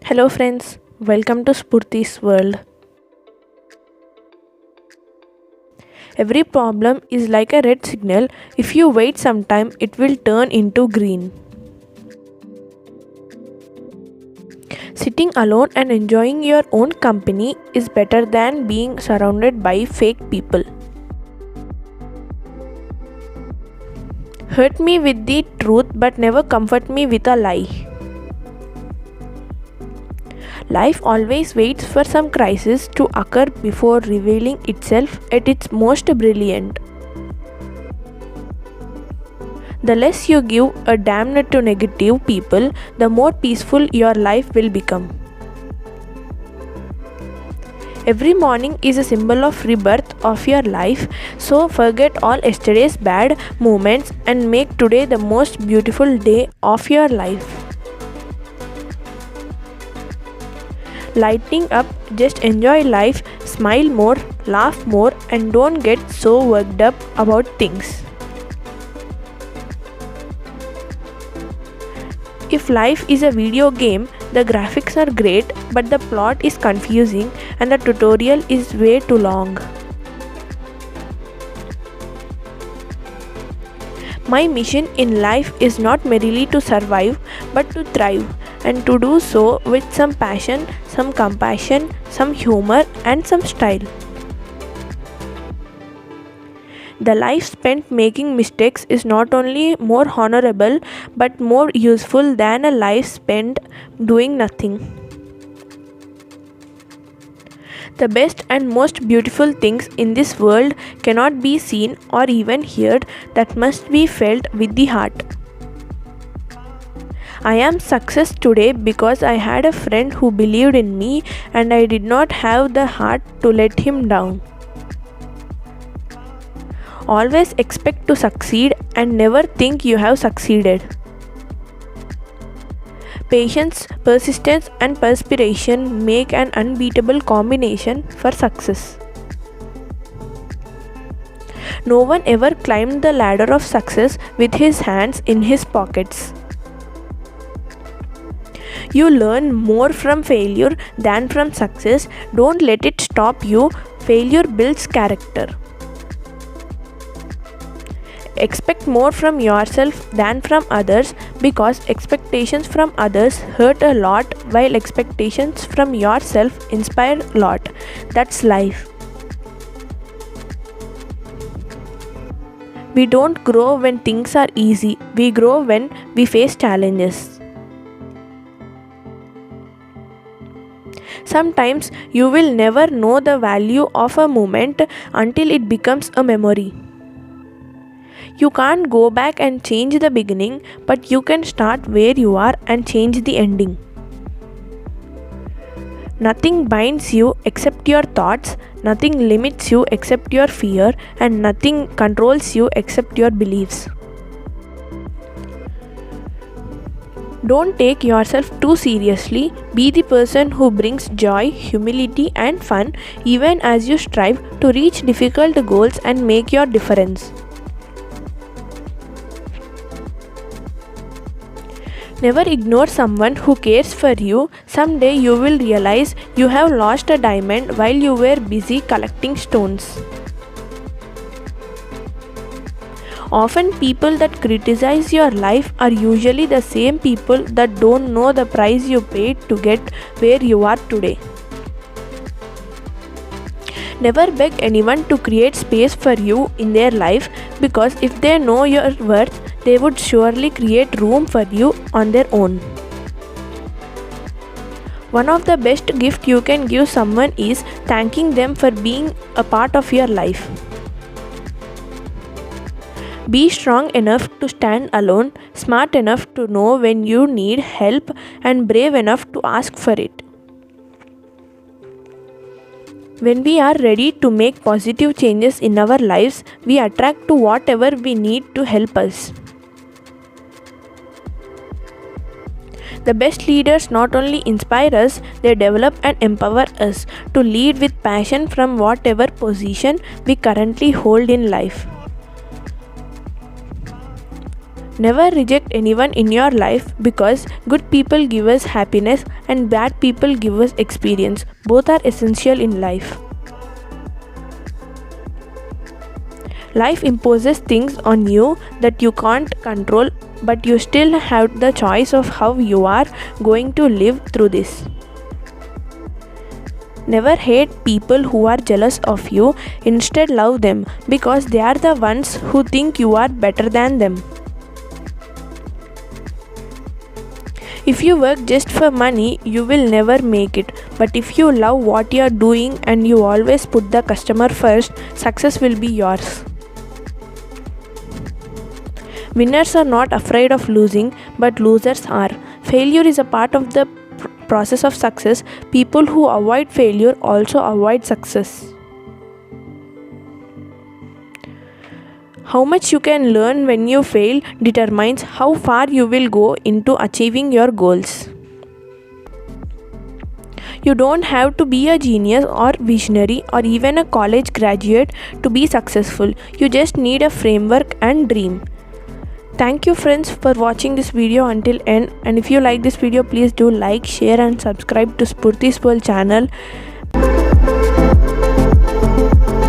Hello, friends. Welcome to Spurti's world. Every problem is like a red signal. If you wait some time, it will turn into green. Sitting alone and enjoying your own company is better than being surrounded by fake people. Hurt me with the truth, but never comfort me with a lie. Life always waits for some crisis to occur before revealing itself at its most brilliant. The less you give a damn to negative people, the more peaceful your life will become. Every morning is a symbol of rebirth of your life, so forget all yesterday's bad moments and make today the most beautiful day of your life. Lighting up, just enjoy life, smile more, laugh more, and don't get so worked up about things. If life is a video game, the graphics are great, but the plot is confusing and the tutorial is way too long. My mission in life is not merely to survive, but to thrive, and to do so with some passion, some compassion, some humor, and some style. The life spent making mistakes is not only more honorable but more useful than a life spent doing nothing. The best and most beautiful things in this world cannot be seen or even heard, that must be felt with the heart. I am success today because I had a friend who believed in me and I did not have the heart to let him down. Always expect to succeed and never think you have succeeded. Patience, persistence, and perspiration make an unbeatable combination for success. No one ever climbed the ladder of success with his hands in his pockets. You learn more from failure than from success. Don't let it stop you. Failure builds character. Expect more from yourself than from others, because expectations from others hurt a lot while expectations from yourself inspire a lot. That's life. We don't grow when things are easy. We grow when we face challenges. Sometimes you will never know the value of a moment until it becomes a memory. You can't go back and change the beginning, but you can start where you are and change the ending. Nothing binds you except your thoughts, nothing limits you except your fear, and nothing controls you except your beliefs. Don't take yourself too seriously. Be the person who brings joy, humility, and fun even as you strive to reach difficult goals and make your difference. Never ignore someone who cares for you. Someday you will realize you have lost a diamond while you were busy collecting stones. Often people that criticize your life are usually the same people that don't know the price you paid to get where you are today. Never beg anyone to create space for you in their life, because if they know your worth, they would surely create room for you on their own. One of the best gifts you can give someone is thanking them for being a part of your life. Be strong enough to stand alone, smart enough to know when you need help, and brave enough to ask for it. When we are ready to make positive changes in our lives, we attract to whatever we need to help us. The best leaders not only inspire us, they develop and empower us to lead with passion from whatever position we currently hold in life. Never reject anyone in your life because good people give us happiness and bad people give us experience. Both are essential in life. Life imposes things on you that you can't control, but you still have the choice of how you are going to live through this. Never hate people who are jealous of you, instead love them because they are the ones who think you are better than them. If you work just for money, you will never make it. But if you love what you are doing and you always put the customer first, success will be yours. Winners are not afraid of losing, but losers are. Failure is a part of the process of success. People who avoid failure also avoid success. How much you can learn when you fail determines how far you will go into achieving your goals. You don't have to be a genius or visionary or even a college graduate to be successful. You just need a framework and dream. Thank you friends for watching this video until end, and if you like this video, please do like, share and subscribe to Spurti's World channel.